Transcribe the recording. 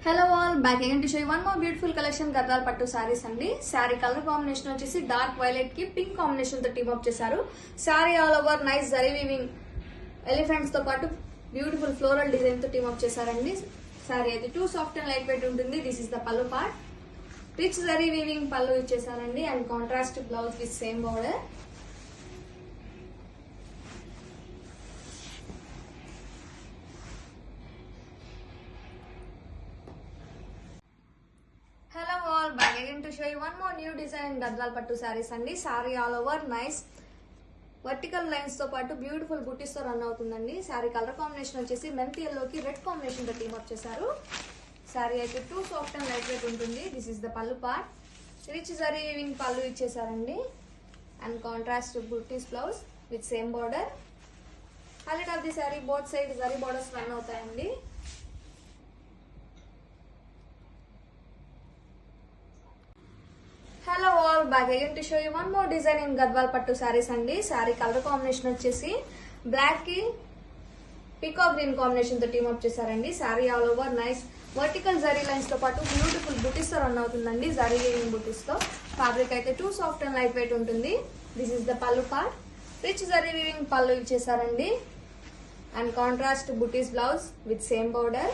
Hello all, back again to show you one more beautiful collection Gadwal Pattu sarees andi. Saree color combination vachesi dark violet ki pink combination tho team up chesaru. Saree all over nice zari weaving elephants tho patu beautiful floral design tho team up chesarandi. Saree aithe too soft and lightweight untundi. This is the pallu part. Rich zari weaving pallu ichesarandi and contrast blouse with same border. Hello all, back again to show you one more new design Gadwal Pattu sarees andi. Saree all over nice vertical lines తో పాటు beautiful బూటీస్ తో run అవుతుందండి. Sorry colour combination వచ్చేసి మెంతి yellow కి red combination తో team up చేశారు. సారీ అయితే too soft and light weight ఉంటుంది. This is the pallu part. Rich zari weaving pallu ఇచ్చేసారండి and contrast butis blouse with same border. Highlight of the sari both side zari borders run అవుతాయండి. Hello all, back again to show you one more design in Gadwal Pattu sarees andi. Saree color combination vachesi black ki peacock green combination తో team up చేశారండి. Saree all over nice vertical zari lines తో పాటు beautiful booties తో run అవుతుందండి. Zari weaving booties తో fabric అయితే too soft and light weight ఉంటుంది. This is the pallu part. Rich zari weaving pallu ఇచ్చేసారండి and contrast booties blouse with same border.